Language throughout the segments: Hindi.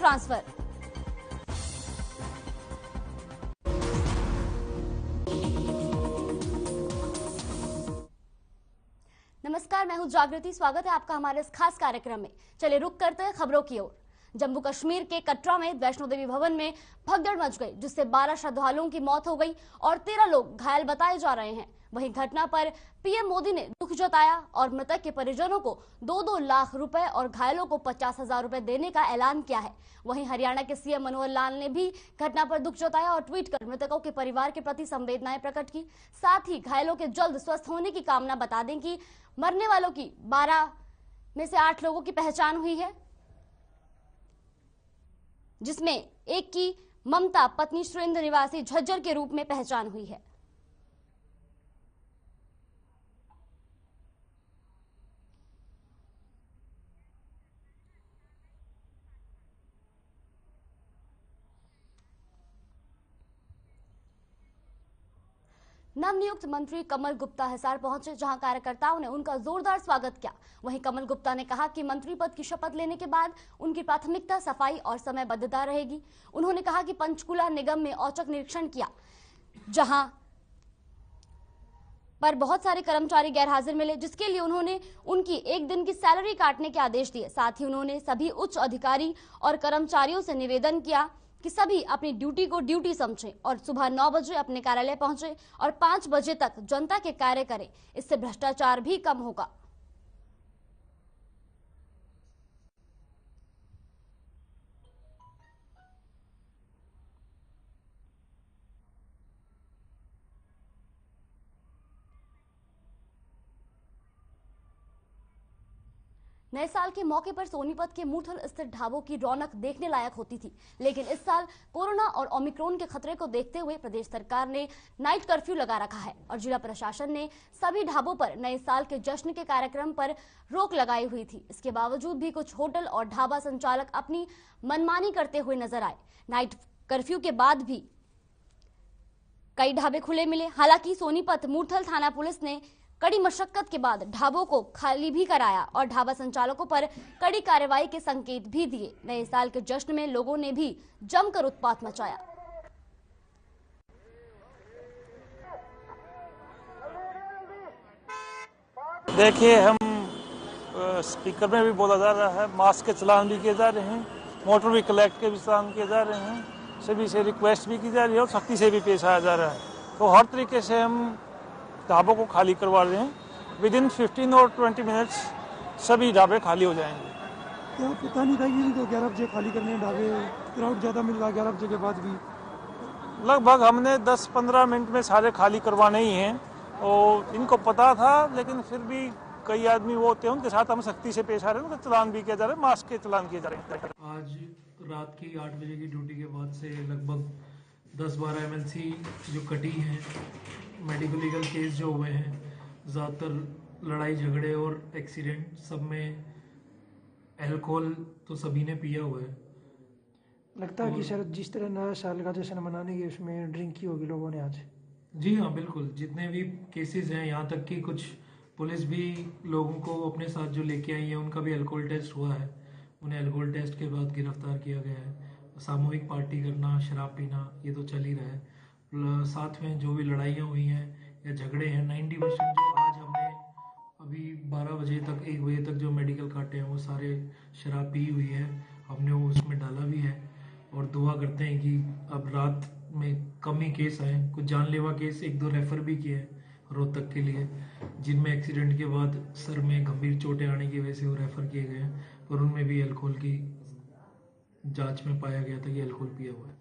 ट्रांसफर। नमस्कार, मैं हूं जागृति। स्वागत है आपका हमारे इस खास कार्यक्रम में। चलिए रुक करते हैं खबरों की ओर। जम्मू कश्मीर के कटरा में वैष्णो देवी भवन में भगदड़ मच गई, जिससे 12 श्रद्धालुओं की मौत हो गई और 13 लोग घायल बताए जा रहे हैं। वहीं घटना पर पीएम मोदी ने दुख जताया और मृतक के परिजनों को 2-2 लाख रुपए और घायलों को 50,000 रुपए देने का ऐलान किया है। वहीं हरियाणा के सीएम मनोहर लाल ने भी घटना पर दुख जताया और ट्वीट कर मृतकों के परिवार के प्रति संवेदनाएं प्रकट की। साथ ही घायलों के जल्द स्वस्थ होने की कामना। बता दें कि मरने वालों की 12 में से 8 लोगों की पहचान हुई है, जिसमें एक की ममता पत्नी सुरेंद्र निवासी झज्जर के रूप में पहचान हुई है। नवनियुक्त मंत्री कमल गुप्ता हिसार पहुंचे, जहां कार्यकर्ताओं ने उनका जोरदार स्वागत किया। वहीं कमल गुप्ता ने कहा कि मंत्री पद की शपथ लेने के बाद उनकी प्राथमिकता सफाई और समयबद्धता रहेगी। उन्होंने कहा कि पंचकुला निगम में औचक निरीक्षण किया, जहां पर बहुत सारे कर्मचारी गैर हाजिर मिले, जिसके लिए उन्होंने उनकी एक दिन की सैलरी काटने के आदेश दिए। साथ ही उन्होंने सभी उच्च अधिकारी और कर्मचारियों से निवेदन किया कि सभी अपनी ड्यूटी को ड्यूटी समझें और सुबह 9 बजे अपने कार्यालय पहुंचे और 5 बजे तक जनता के कार्य करें। इससे भ्रष्टाचार भी कम होगा। नए साल के मौके पर सोनीपत के मूर्थल स्थित ढाबों की रौनक देखने लायक होती थी, लेकिन इस साल कोरोना और ओमिक्रॉन के खतरे को देखते हुए प्रदेश सरकार ने नाइट कर्फ्यू लगा रखा है और जिला प्रशासन ने सभी ढाबों पर नए साल के जश्न के कार्यक्रम पर रोक लगाई हुई थी। इसके बावजूद भी कुछ होटल और ढाबा संचालक अपनी मनमानी करते हुए नजर आए। नाइट कर्फ्यू के बाद भी कई ढाबे खुले मिले। हालांकि सोनीपत मूर्थल थाना पुलिस ने कड़ी मशक्कत के बाद ढाबों को खाली भी कराया और ढाबा संचालकों पर कड़ी कार्रवाई के संकेत भी दिए। नए साल के जश्न में लोगों ने भी जमकर उत्पात मचाया। देखिए, हम स्पीकर में भी बोला जा रहा है, मास्क के चलान भी किए जा रहे हैं, मोटर व्हीकल एक्ट के भी चलान किए जा रहे हैं, सभी से रिक्वेस्ट भी की जा रही है और सख्ती से भी पेश आया जा रहा है। तो हर तरीके से हम ढाबों को खाली करवा रहे हैं। विद इन 15 और 20 मिनट्स सभी ढाबे खाली हो जाएंगे। क्या पता नहीं था कि तो 11 बजे खाली करने हैं ढाबे? क्राउड ज़्यादा मिल रहा है 11 बजे के बाद भी। लगभग हमने 10-15 मिनट में सारे खाली करवाने ही हैं और इनको पता था, लेकिन फिर भी कई आदमी वो होते हैं, उनके साथ हम सख्ती से पेश आ रहे हैं। उनका चलान भी किया जा रहा है, मास्क के चलान किए जा रहे हैं। आज रात की 8 बजे की ड्यूटी के बाद से लगभग 10-12 MLC जो कटी हैं, मेडिकल लीगल केस जो हुए हैं, ज़्यादातर लड़ाई झगड़े और एक्सीडेंट, सब में अल्कोहल तो सभी ने पिया हुआ है। लगता है कि सर जिस तरह नया साल का जश्न मनाने की उसमें ड्रिंक की होगी लोगों ने आज। जी हाँ, बिल्कुल। जितने भी केसेस हैं, यहाँ तक कि कुछ पुलिस भी लोगों को अपने साथ जो लेके आई है उनका भी अल्कोहल टेस्ट हुआ है। उन्हें अल्कोहल टेस्ट के बाद गिरफ्तार किया गया है। सामूहिक पार्टी करना, शराब पीना, ये तो चल ही रहा है। साथ में जो भी लड़ाइयाँ हुई हैं या झगड़े हैं, 90% जो आज हमने अभी 12 बजे तक 1 बजे तक जो मेडिकल काटे हैं वो सारे शराब पी हुई है, हमने वो उसमें डाला भी है। और दुआ करते हैं कि अब रात में कम ही केस आए। कुछ जानलेवा केस 1-2 रेफर भी किए हैं रोहतक के लिए, जिनमें एक्सीडेंट के बाद सर में गंभीर चोटें आने की वजह से वो रेफर किए गए हैं, और उनमें भी अल्कोहल की जांच में पाया गया था कि अल्कोहल पिया हुआ है।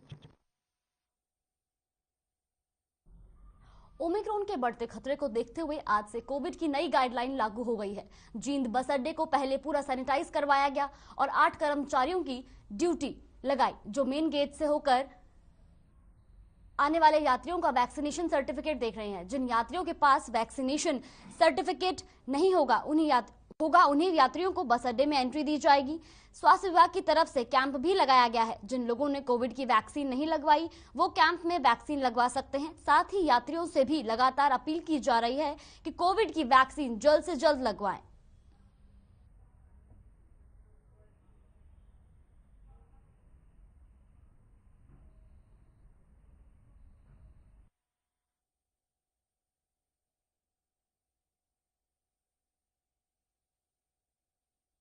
ओमिक्रॉन के बढ़ते खतरे को देखते हुए आज से कोविड की नई गाइडलाइन लागू हो गई है। जींद बस अड्डे को पहले पूरा सैनिटाइज करवाया गया और 8 कर्मचारियों की ड्यूटी लगाई, जो मेन गेट से होकर आने वाले यात्रियों का वैक्सीनेशन सर्टिफिकेट देख रहे हैं। जिन यात्रियों के पास वैक्सीनेशन सर्टिफिकेट नहीं होगा उन्हीं यात्रियों को बस अड्डे में एंट्री दी जाएगी। स्वास्थ्य विभाग की तरफ से कैंप भी लगाया गया है। जिन लोगों ने कोविड की वैक्सीन नहीं लगवाई वो कैंप में वैक्सीन लगवा सकते हैं। साथ ही यात्रियों से भी लगातार अपील की जा रही है कि कोविड की वैक्सीन जल्द से जल्द लगवाएं।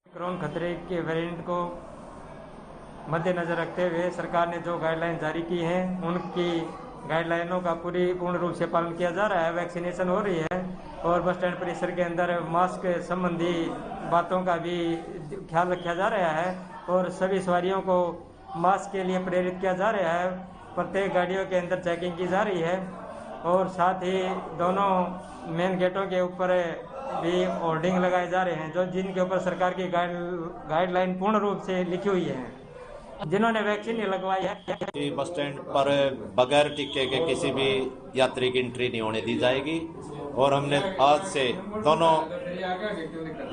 ओमिक्रॉन खतरे के वेरिएंट को मद्देनजर रखते हुए सरकार ने जो गाइडलाइन जारी की हैं उनकी गाइडलाइनों का पूर्ण रूप से पालन किया जा रहा है। वैक्सीनेशन हो रही है और बस स्टैंड परिसर के अंदर मास्क संबंधी बातों का भी ख्याल रखा जा रहा है और सभी सवारियों को मास्क के लिए प्रेरित किया जा रहा है। प्रत्येक गाड़ियों के अंदर चेकिंग की जा रही है और साथ ही दोनों मेन गेटों के ऊपर भी होर्डिंग लगाए जा रहे हैं जो जिनके ऊपर सरकार की गाइडलाइन पूर्ण रूप से लिखी हुई है। जिन्होंने वैक्सीन लगवाई है बस स्टैंड पर बगैर टिक्के के किसी भी यात्री की एंट्री नहीं होने दी जाएगी और हमने आज से दोनों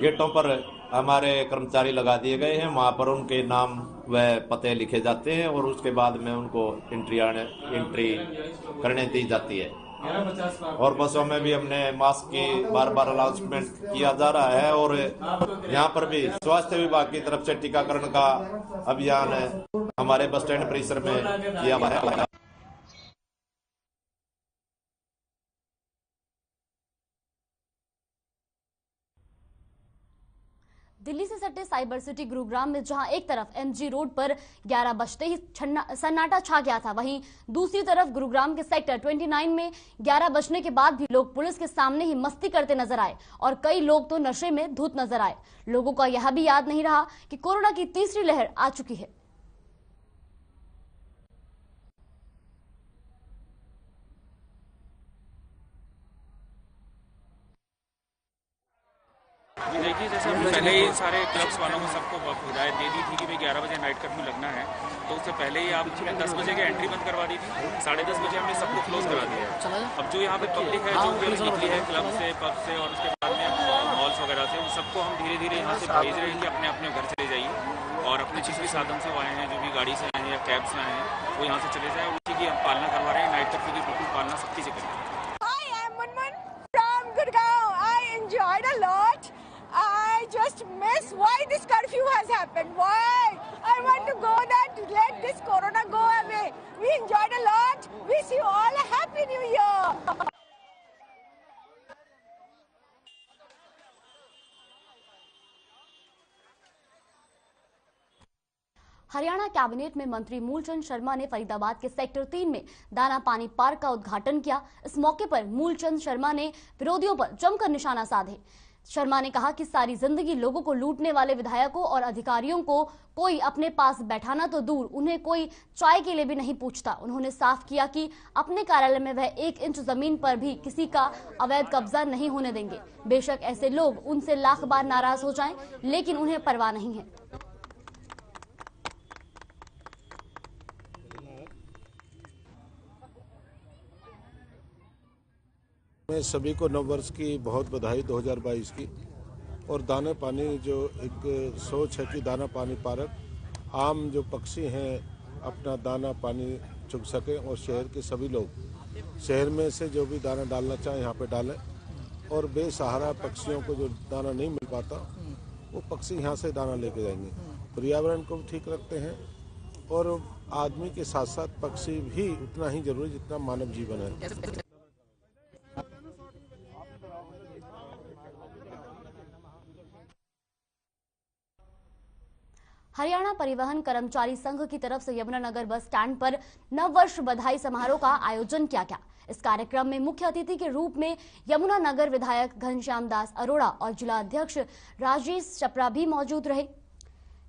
गेटों पर हमारे कर्मचारी लगा दिए गए हैं। वहां पर उनके नाम व पते लिखे जाते हैं और उसके बाद में उनको एंट्री करने दी जाती है। और बसों में भी हमने मास्क की बार बार अनाउंसमेंट किया जा रहा है और यहाँ पर भी स्वास्थ्य विभाग की तरफ से टीकाकरण का अभियान हमारे बस स्टैंड परिसर में किया गया है। दिल्ली से सटे साइबर सिटी गुरुग्राम में जहां एक तरफ एमजी रोड पर 11 बजते ही सन्नाटा छा गया था, वहीं दूसरी तरफ गुरुग्राम के सेक्टर 29 में 11 बजने के बाद भी लोग पुलिस के सामने ही मस्ती करते नजर आए और कई लोग तो नशे में धुत नजर आए। लोगों का यह भी याद नहीं रहा कि कोरोना की तीसरी लहर आ चुकी है। देखिए, जैसे हमने पहले ही सारे क्लब्स वालों को सबको हिदायत दे दी थी कि भाई 11 बजे नाइट कर्फ्यू लगना है, तो उससे पहले ही आप 10 बजे की एंट्री बंद करवा दी थी। 10:30 बजे हमने सबको क्लोज करा दिया है। अब जो यहाँ पे पब्लिक है जो भी निकली है क्लब से, पब से और उसके बाद में मॉल्स वगैरह से, उन सबको हम धीरे धीरे यहाँ से भेज रहे हैं कि अपने अपने घर चले जाइए और अपने जिस भी साधन से आए हैं, जो भी गाड़ी से आए हैं या कैब से आए हैं, वो यहाँ से चले जाए और उसी की हम पालना करवा रहे हैं। नाइट कर्फ्यू की बिल्कुल पालना सख्ती से करें। I just miss why this curfew has happened. Why? I want to go there to let this corona go away. We enjoyed a lot. Wish you all a happy new year. Haryana cabinet में मंत्री मूलचंद शर्मा ने फरीदाबाद के सेक्टर 3 में दाना पानी पार्क का उद्घाटन किया। इस मौके पर मूलचंद शर्मा ने विरोधियों पर जमकर निशाना साधे। शर्मा ने कहा कि सारी जिंदगी लोगों को लूटने वाले विधायकों और अधिकारियों को कोई अपने पास बैठाना तो दूर, उन्हें कोई चाय के लिए भी नहीं पूछता। उन्होंने साफ किया कि अपने कार्यालय में वह 1 इंच जमीन पर भी किसी का अवैध कब्जा नहीं होने देंगे। बेशक ऐसे लोग उनसे लाख बार नाराज हो जाएं, लेकिन उन्हें परवाह नहीं है। मैं सभी को नववर्ष की बहुत बधाई 2022 की। और दाना पानी जो एक सोच है कि दाना पानी पार्क आम जो पक्षी हैं अपना दाना पानी चुग सकें और शहर के सभी लोग शहर में से जो भी दाना डालना चाहें यहाँ पे डालें और बेसहारा पक्षियों को जो दाना नहीं मिल पाता वो पक्षी यहाँ से दाना लेके जाएंगे। पर्यावरण को भी ठीक रखते हैं और आदमी के साथ साथ पक्षी भी उतना ही जरूरी जितना मानव जीवन है। हरियाणा परिवहन कर्मचारी संघ की तरफ से यमुनानगर बस स्टैंड पर नववर्ष बधाई समारोह का आयोजन किया गया। इस कार्यक्रम में मुख्य अतिथि के रूप में यमुनानगर विधायक घनश्याम दास अरोड़ा और जिला अध्यक्ष राजेश चपरा भी मौजूद रहे।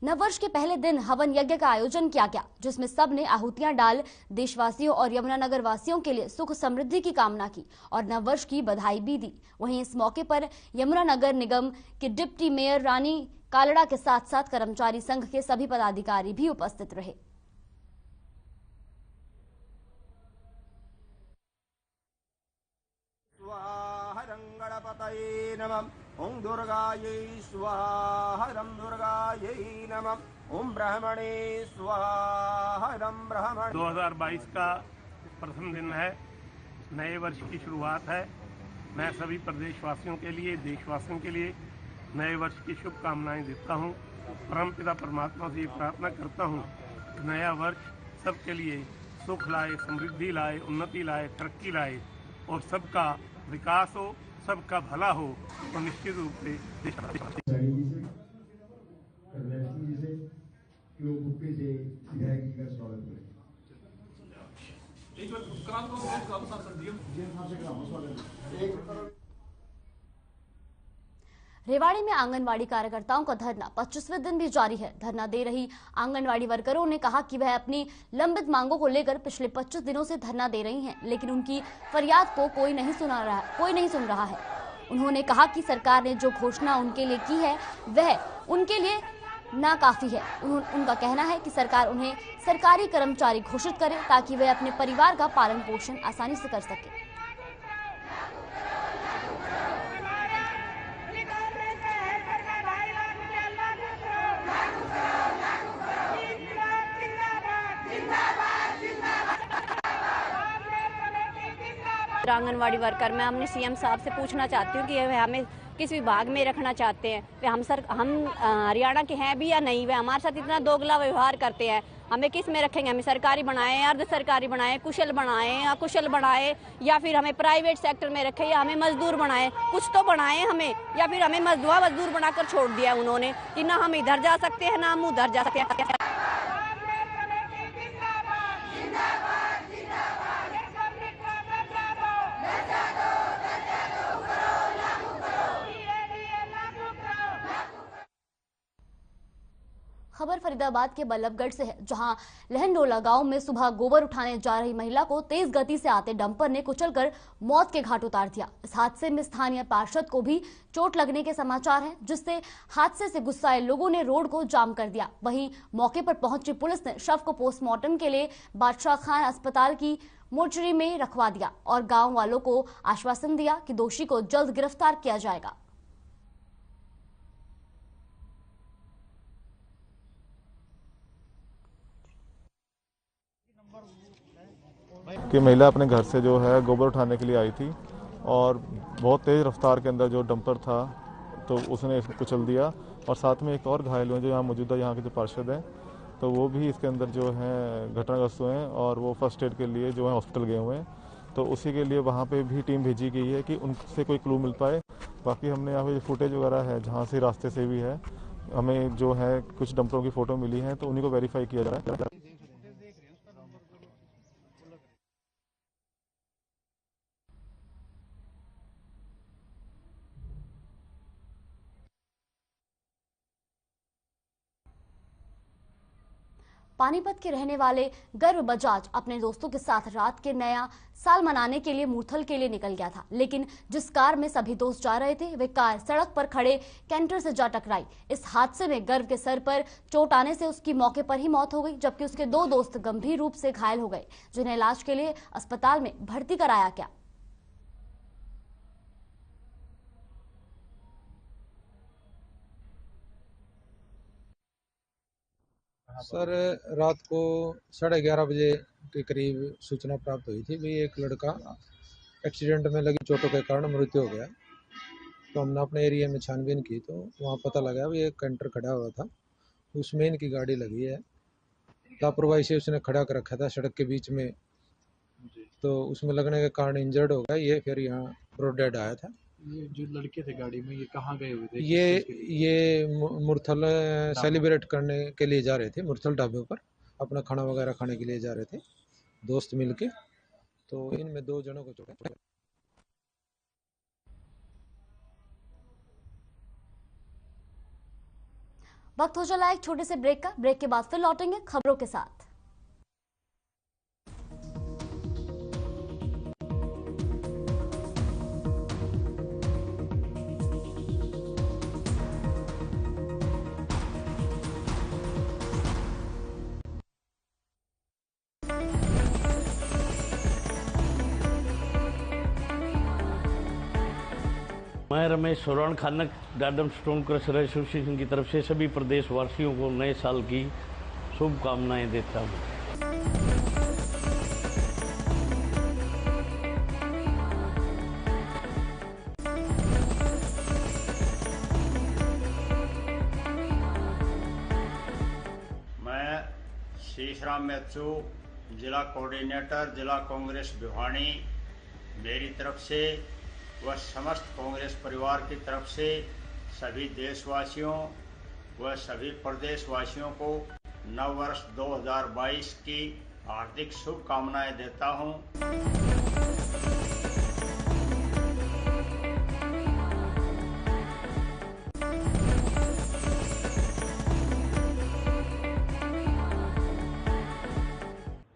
नववर्ष के पहले दिन हवन यज्ञ का आयोजन किया गया, जिसमें सब ने आहुतियां डाल देशवासियों और यमुनानगर वासियों के लिए सुख समृद्धि की कामना की और नववर्ष की बधाई भी दी। वहीं इस मौके पर यमुनानगर निगम के डिप्टी मेयर रानी कालड़ा के साथ साथ कर्मचारी संघ के सभी पदाधिकारी भी उपस्थित रहे। स्वाहा गणपतये नमः। ओम दुर्गायै स्वाहा। रं दुर्गायै नमः। ओम ब्राह्मणे स्वाहा। रं ब्राह्मणे। 2022 का प्रथम दिन है, नए वर्ष की शुरुआत है। मैं सभी प्रदेशवासियों के लिए, देशवासियों के लिए नए वर्ष की शुभकामनाएं देता हूं। परमपिता परमात्मा से प्रार्थना करता हूं कि नया वर्ष सबके लिए सुख लाए, समृद्धि लाए, उन्नति लाए, तरक्की लाए और सबका विकास हो, सबका भला हो और निश्चित रूप से के विधायक जी का स्वागत करें। रेवाड़ी में आंगनवाड़ी कार्यकर्ताओं का धरना 25वें दिन भी जारी है। धरना दे रही आंगनवाड़ी वर्करों ने कहा कि वह अपनी लंबित मांगों को लेकर पिछले 25 दिनों से धरना दे रही हैं, लेकिन उनकी फरियाद को कोई नहीं सुन रहा है। उन्होंने कहा कि सरकार ने जो घोषणा उनके लिए की है वह उनके लिए नाकाफी है। उनका कहना है कि सरकार उन्हें सरकारी कर्मचारी घोषित करे ताकि वे अपने परिवार का पालन पोषण आसानी से कर सके। आंगनवाड़ी वर्कर मैं अपने सीएम साहब से पूछना चाहती हूँ कि वे हमें किस विभाग में रखना चाहते हैं। वे हम हरियाणा के हैं भी या नहीं, वे हमारे साथ इतना दोगला व्यवहार करते हैं। हमें किस में रखेंगे? हमें सरकारी बनाएं, अर्ध सरकारी बनाएं, कुशल बनाएं, अकुशल बनाएं, या फिर हमें प्राइवेट सेक्टर में रखें, या हमें मजदूर बनाएं। कुछ तो बनाएं हमें, या फिर हमें मजदूर बनाकर छोड़ दिया उन्होंने कि ना हम इधर जा सकते हैं ना हम उधर जा सकते हैं। खबर फरीदाबाद के बल्लभगढ़ से है, जहां लहनडोला गांव में सुबह गोबर उठाने जा रही महिला को तेज गति से आते डंपर ने कुचलकर मौत के घाट उतार दिया। इस हादसे में स्थानीय पार्षद को भी चोट लगने के समाचार हैं, जिससे हादसे से गुस्साए लोगों ने रोड को जाम कर दिया। वहीं मौके पर पहुंची पुलिस ने शव को पोस्टमार्टम के लिए बादशाह खान अस्पताल की मोर्चरी में रखवा दिया और गाँव वालों को आश्वासन दिया कि दोषी को जल्द गिरफ्तार किया जाएगा। कि महिला अपने घर से जो है गोबर उठाने के लिए आई थी और बहुत तेज़ रफ्तार के अंदर जो डंपर था तो उसने इसको कुचल दिया, और साथ में एक और घायल हुए जो यहाँ मौजूदा यहाँ के जो पार्षद हैं, तो वो भी इसके अंदर जो है घटनाग्रस्त हुए हैं और वो फर्स्ट एड के लिए जो है हॉस्पिटल गए हुए हैं। तो उसी के लिए वहाँ पे भी टीम भेजी गई है कि उनसे कोई क्लू मिल पाए। बाकी हमने यहाँ पे फुटेज वगैरह है जहाँ से रास्ते से भी है, हमें जो है कुछ डंपरों की फ़ोटो मिली है तो उन्हीं को वेरीफाई किया जा रहा है। पानीपत के रहने वाले गर्व बजाज अपने दोस्तों के साथ रात के नया साल मनाने के लिए मूर्थल के लिए निकल गया था, लेकिन जिस कार में सभी दोस्त जा रहे थे वे कार सड़क पर खड़े कैंटर से जा टकराई। इस हादसे में गर्व के सर पर चोट आने से उसकी मौके पर ही मौत हो गई, जबकि उसके दो दोस्त गंभीर रूप से घायल हो गए, जिन्हें इलाज के लिए अस्पताल में भर्ती कराया गया। सर, रात को 11:30 बजे के करीब सूचना प्राप्त हुई थी भी एक लड़का एक्सीडेंट में लगी चोटों के कारण मृत्यु हो गया। तो हमने अपने एरिया में छानबीन की तो वहाँ पता लगा भी एक कैंटर खड़ा हुआ था, उसमें इनकी गाड़ी लगी है। लापरवाही से उसने खड़ा कर रखा था सड़क के बीच में, तो उसमें लगने के कारण इंजर्ड हो गया। ये फिर यहाँ ब्रॉड डेड आया था। ये जो लड़के थे गाड़ी में ये कहाँ गए हुए थे? ये मुरथल सेलिब्रेट करने के लिए जा रहे थे, मुरथल ढाबे पर अपना खाना वगैरह खाने के लिए जा रहे थे दोस्त मिलके। तो इनमें 2 जनों को चोट। वक्त हो चला एक छोटे से ब्रेक का। ब्रेक के बाद फिर लौटेंगे खबरों के साथ। मैं रमेश सोरण खानक डाडम स्टोन क्रशर एसोसिएशन की तरफ से सभी प्रदेशवासियों को नए साल की शुभकामनाएं देता हूं। मैं शीशराम मैथ्यू, जिला कोऑर्डिनेटर, जिला कांग्रेस भिवानी, मेरी तरफ से व समस्त कांग्रेस परिवार की तरफ से सभी देशवासियों व सभी प्रदेशवासियों को नव वर्ष 2022 की हार्दिक शुभकामनाएं देता हूं।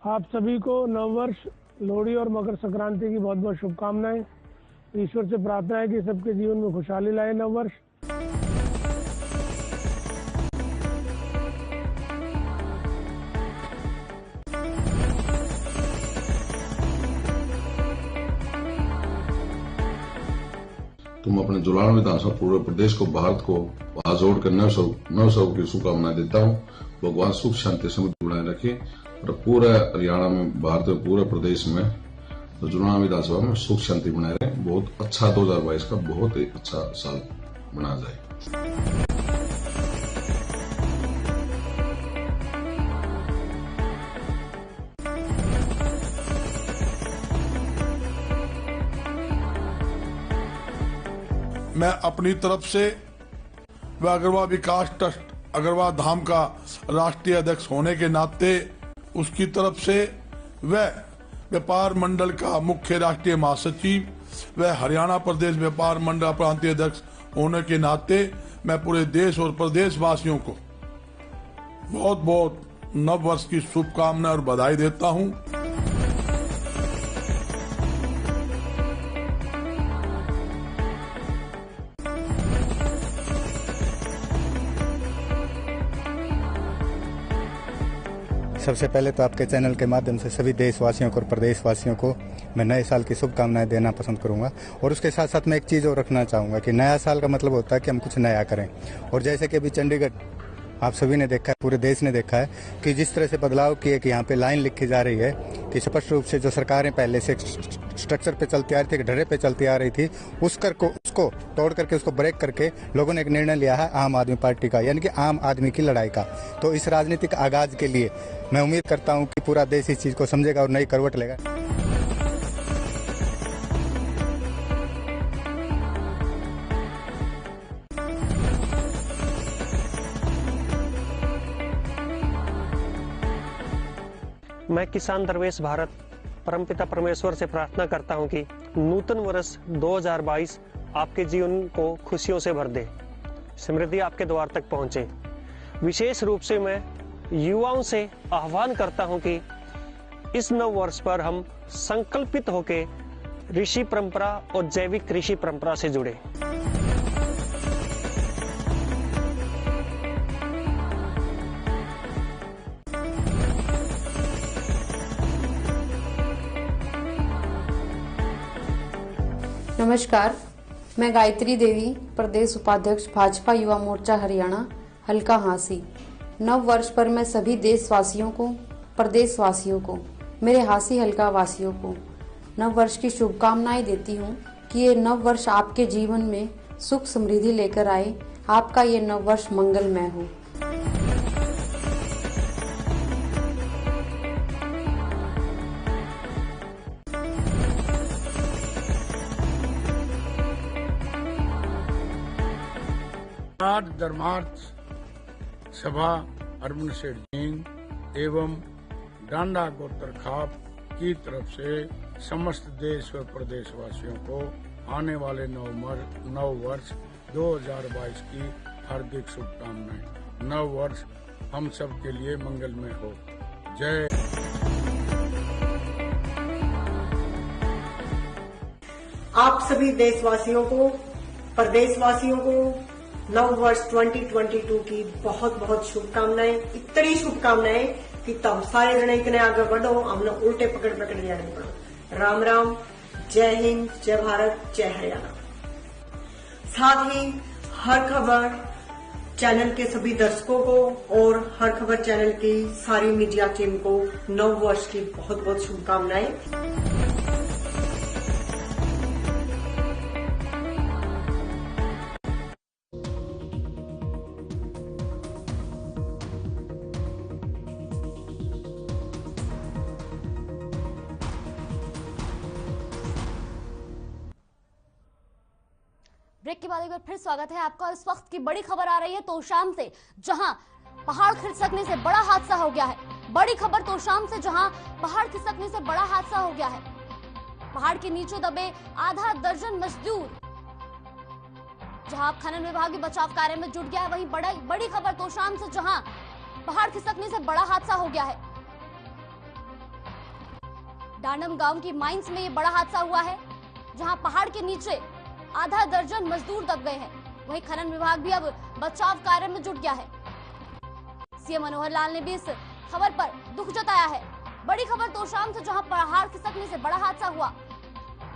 आप सभी को नव वर्ष, लोहड़ी और मकर संक्रांति की बहुत बहुत शुभकामनाएं। ईश्वर से प्रार्थना है कि सबके जीवन में खुशहाली लाए नव वर्ष। तुम अपने जुलान विधानसभा पूरे प्रदेश को, भारत को हाथ जोड़कर नव सौ की शुभकामनाएं देता हूँ। भगवान सुख शांति समृद्धि बनाए रखे और पूरे हरियाणा में, भारत में, पूरे प्रदेश में, तो जुलान विधानसभा में सुख शांति बनाए रहे। बहुत अच्छा 2022 का बहुत ही अच्छा साल मनाया जाए। मैं अपनी तरफ से व अग्रवाल विकास ट्रस्ट अग्रवाल धाम का राष्ट्रीय अध्यक्ष होने के नाते उसकी तरफ से व व्यापार मंडल का मुख्य राष्ट्रीय महासचिव व हरियाणा प्रदेश व्यापार मंडल प्रांतीय अध्यक्ष होने के नाते मैं पूरे देश और प्रदेश वासियों को बहुत बहुत नव वर्ष की शुभकामनाएं और बधाई देता हूं। सबसे पहले तो आपके चैनल के माध्यम से सभी देशवासियों को और प्रदेशवासियों को मैं नए साल की शुभकामनाएं देना पसंद करूंगा। और उसके साथ साथ मैं एक चीज़ और रखना चाहूंगा कि नया साल का मतलब होता है कि हम कुछ नया करें। और जैसे कि अभी चंडीगढ़ आप सभी ने देखा है, पूरे देश ने देखा है कि जिस तरह से बदलाव किए कि यहाँ पे लाइन लिखी जा रही है कि स्पष्ट रूप से जो सरकारें पहले से स्ट्रक्चर पे चलती आ रही थी, ढर्रे पे चलती आ रही थी, उसको तोड़ करके उसको ब्रेक करके लोगों ने एक निर्णय लिया है आम आदमी पार्टी का, यानी कि आम आदमी की लड़ाई का। तो इस राजनीतिक आगाज के लिए मैं उम्मीद करता हूँ कि पूरा देश इस चीज़ को समझेगा और नई करवट लेगा। मैं किसान दरवेश भारत परमपिता परमेश्वर से प्रार्थना करता हूं कि नूतन वर्ष 2022 आपके जीवन को खुशियों से भर दे, समृद्धि आपके द्वार तक पहुंचे। विशेष रूप से मैं युवाओं से आह्वान करता हूं कि इस नव वर्ष पर हम संकल्पित होकर ऋषि परंपरा और जैविक कृषि परंपरा से जुड़े। नमस्कार, मैं गायत्री देवी, प्रदेश उपाध्यक्ष भाजपा युवा मोर्चा हरियाणा, हल्का हांसी। नव वर्ष पर मैं सभी देशवासियों को, प्रदेशवासियों को, मेरे हांसी हल्का वासियों को नव वर्ष की शुभकामनाएं देती हूं कि ये नव वर्ष आपके जीवन में सुख समृद्धि लेकर आए। आपका ये नव वर्ष मंगलमय हो। धर्मार्थ सभा अरविंद सेठ सिंह एवं डांडा गोत्र खाप की तरफ से समस्त देश व प्रदेशवासियों को आने वाले नव वर्ष 2022 की हार्दिक शुभकामनाएं। नव वर्ष हम सब के लिए मंगलमय हो। जय। आप सभी देशवासियों को, प्रदेशवासियों को नव वर्ष 2022 की बहुत बहुत शुभकामनाएं। इतनी शुभकामनाएं कि तब सारे जने इतने आगे बढ़ो, हमने उल्टे पकड़ जाने पड़ो। राम राम, जय हिंद, जय भारत, जय हरियाणा। साथ ही हर खबर चैनल के सभी दर्शकों को और हर खबर चैनल की सारी मीडिया टीम को नव वर्ष की बहुत बहुत शुभकामनाएं। ब्रेक के बाद एक बार फिर स्वागत है आपका। इस वक्त की बड़ी खबर आ रही है तोशाम से, जहां पहाड़ खिसकने से बड़ा हादसा हो गया है। बड़ी खबर तोशाम से, जहां पहाड़ खिसकने से बड़ा हादसा हो गया है। पहाड़ के नीचे दबे आधा दर्जन मजदूर, जहां खनन विभाग भी बचाव कार्य में जुट गया है। वहीं बड़ी खबर तोशाम से, जहां पहाड़ खिसकने से बड़ा हादसा हो गया है। डांडम गांव की माइंस में ये बड़ा हादसा हुआ है, जहां पहाड़ के नीचे आधा दर्जन मजदूर दब गए हैं। वहीं खनन विभाग भी अब बचाव कार्य में जुट गया है। सीएम मनोहर लाल ने भी इस खबर पर दुख जताया है। बड़ी खबर तोशाम से, जहां पहाड़ खिसकने से बड़ा हादसा हुआ।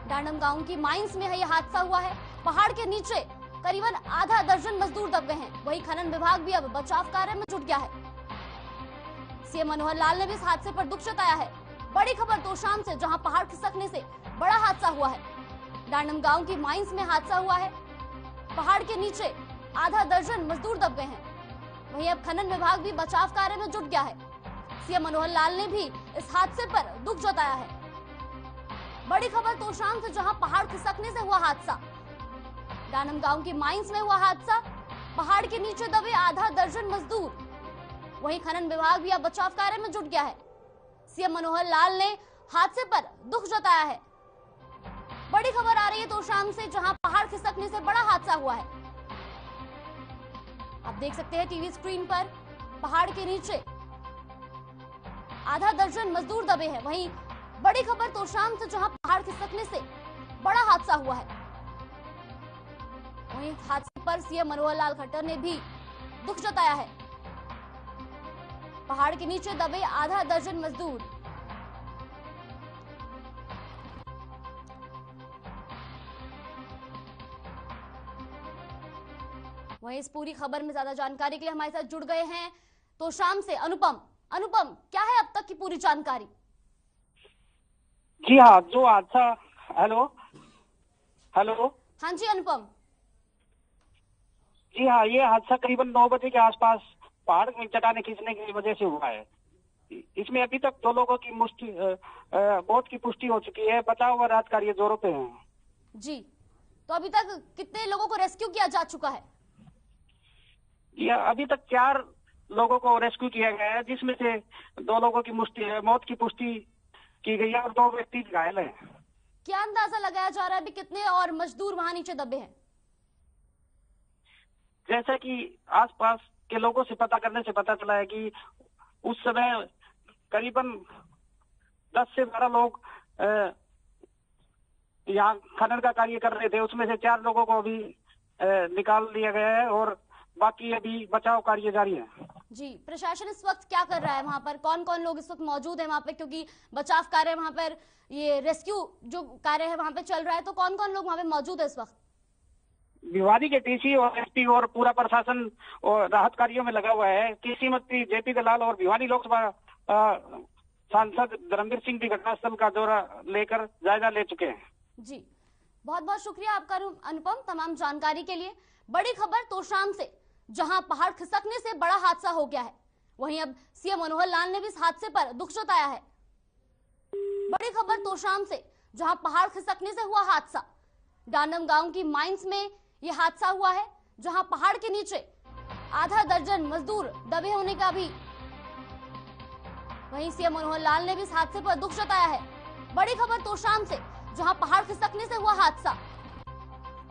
डांडम गांव की माइंस में यह हादसा हुआ है। पहाड़ के नीचे करीबन आधा दर्जन मजदूर दब गए हैं। वहीं खनन विभाग भी अब बचाव कार्य में जुट गया है। सीएम मनोहर लाल ने भी इस हादसे पर दुख जताया है। बड़ी खबर तोशाम से, जहां पहाड़ खिसकने से बड़ा हादसा हुआ है। डांडम गांव की माइंस में हादसा हुआ है। पहाड़ के नीचे आधा दर्जन मजदूर दब गए हैं। वहीं अब खनन विभाग भी बचाव कार्य में जुट गया है। सीएम मनोहर लाल ने भी इस हादसे पर दुख जताया है। बड़ी खबर तोशाम से, जहां पहाड़ खिसकने से हुआ हादसा। डांडम गांव की माइंस में हुआ हादसा। पहाड़ के नीचे दबे आधा दर्जन मजदूर। वहीं खनन विभाग भी अब बचाव कार्य में जुट गया है। सीएम मनोहर लाल ने हादसे पर दुख जताया है। बड़ी खबर आ रही है तोशाम से, जहां पहाड़ खिसकने से बड़ा हादसा हुआ है। आप देख सकते हैं टीवी स्क्रीन पर, पहाड़ के नीचे आधा दर्जन मजदूर दबे हैं। वहीं बड़ी खबर तोशाम से, जहां पहाड़ खिसकने से बड़ा हादसा हुआ है। वहीं हादसे पर सीएम मनोहर लाल खट्टर ने भी दुख जताया है। पहाड़ के नीचे दबे आधा दर्जन मजदूर। वहीं इस पूरी खबर में ज्यादा जानकारी के लिए हमारे साथ जुड़ गए हैं तोशाम से अनुपम। अनुपम, क्या है अब तक की पूरी जानकारी? जी हाँ, जो हादसा, हेलो। हाँ जी अनुपम। जी हाँ, ये हादसा करीबन 9 बजे के आसपास पहाड़ में चट्टाने खींचने की वजह से हुआ है। इसमें अभी तक 2 लोगों की मौत की पुष्टि हो चुकी है। बचाव व राहत कार्य जोरों पे है। जी, तो अभी तक कितने लोगों को रेस्क्यू किया जा चुका है? जी हाँ, अभी तक 4 लोगों को रेस्क्यू किया गया है, जिसमें से 2 लोगों की मौत की पुष्टि की गई है और 2 व्यक्ति घायल हैं। क्या अंदाजा लगाया जा रहा है अभी कितने और मजदूर वहां नीचे दबे हैं? जैसा कि आसपास के लोगों से पता करने से पता चला है कि उस समय करीबन 10 से 12 लोग यहाँ खनन का कार्य कर रहे थे। उसमें से 4 लोगों को अभी निकाल लिया गया है और बाकी अभी बचाव कार्य जारी है। जी, प्रशासन इस वक्त क्या कर रहा है वहां पर? कौन कौन लोग इस वक्त मौजूद है वहां पे? क्योंकि बचाव कार्य वहां पर, ये रेस्क्यू जो कार्य है वहां पे चल रहा है, तो कौन कौन लोग वहां पे मौजूद है इस वक्त? भिवानी के टीसी और एसपी और पूरा प्रशासन और राहत कार्यों में लगा हुआ है। कृषि मंत्री जेपी दलाल और भिवानी लोकसभा सांसद धर्मवीर सिंह भी घटनास्थल का दौरा लेकर जायजा ले चुके हैं। जी, बहुत बहुत शुक्रिया आपका अनुपम, तमाम जानकारी के लिए। बड़ी खबर तोशाम से, जहां पहाड़ खिसकने से बड़ा हादसा हो गया है। वहीं अब सीएम मनोहर लाल ने भी इस हादसे पर दुख जताया है। बड़ी खबर तोशाम से, जहां पहाड़ खिसकने से हुआ हादसा। डांडम गांव की माइंस में यह हादसा हुआ है, जहां पहाड़ के नीचे आधा दर्जन मजदूर दबे होने का भी। वहीं सीएम मनोहर लाल ने भी इस हादसे पर दुख जताया है। बड़ी खबर तोशाम से, जहां पहाड़ खिसकने से हुआ हादसा।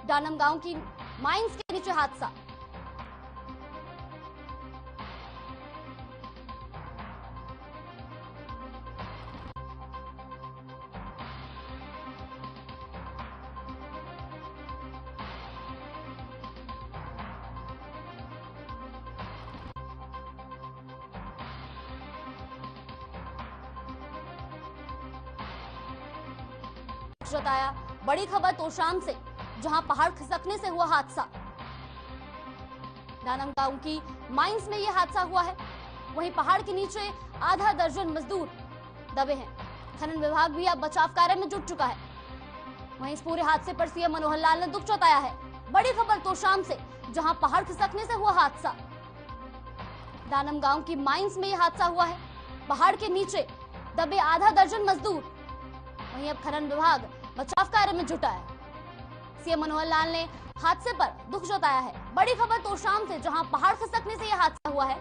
डांडम गांव की माइंस के नीचे हादसा। जताया। बड़ी खबर तोशाम से, जहां पहाड़ खिसकने से हुआ हादसा। डांडम गांव की माइंस में यह हादसा हुआ है। वहीं पहाड़ के नीचे आधा दर्जन मजदूर दबे हैं। खनन विभाग भी अब बचाव कार्य में जुट चुका है। वहीं इस पूरे हादसे पर सीएम मनोहर लाल ने दुख जताया है। बड़ी खबर तोशाम से, जहां पहाड़ खिसकने से हुआ हादसा। डांडम गांव की माइंस में यह हादसा हुआ है। पहाड़ के नीचे दबे आधा दर्जन मजदूर। वहीं अब खनन विभाग बचाव कार्य में जुटा है। सीएम मनोहर लाल ने हादसे पर दुख जताया है। बड़ी खबर तोशाम से, जहां पहाड़ खिसकने से यह हादसा हुआ है।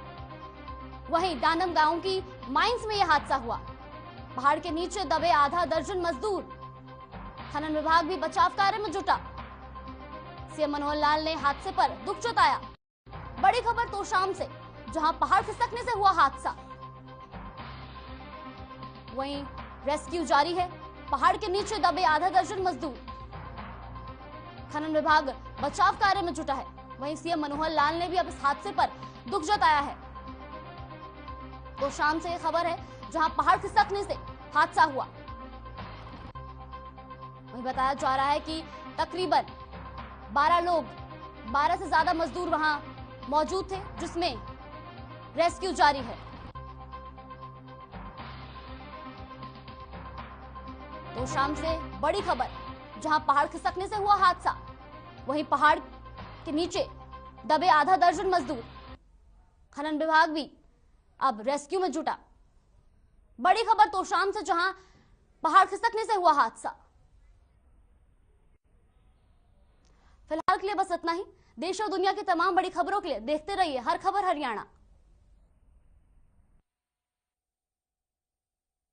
वहीं डानम गांव की माइंस में यह हादसा हुआ। पहाड़ के नीचे दबे आधा दर्जन मजदूर। खनन विभाग भी बचाव कार्य में जुटा। सीएम मनोहर लाल ने हादसे पर दुख जताया। बड़ी खबर तोशाम से, जहां पहाड़ खिसकने से हुआ हादसा। वहीं रेस्क्यू जारी है। पहाड़ के नीचे दबे आधा दर्जन मजदूर। खनन विभाग बचाव कार्य में जुटा है। वहीं सीएम मनोहर लाल ने भी अब इस हादसे पर दुख जताया है। तो शाम से यह खबर है, जहां पहाड़ खिसकने से हादसा हुआ। वहीं बताया जा रहा है कि तकरीबन 12 लोग, 12 से ज्यादा मजदूर वहां मौजूद थे, जिसमें रेस्क्यू जारी है। तो शाम से बड़ी खबर, जहां पहाड़ खिसकने से हुआ हादसा, वहीं पहाड़ के नीचे दबे आधा दर्जन मजदूर। खनन विभाग भी अब रेस्क्यू में जुटा। बड़ी खबर तो शाम से, जहां पहाड़ खिसकने से हुआ हादसा। फिलहाल के लिए बस इतना ही। देश और दुनिया की तमाम बड़ी खबरों के लिए देखते रहिए हर खबर हरियाणा।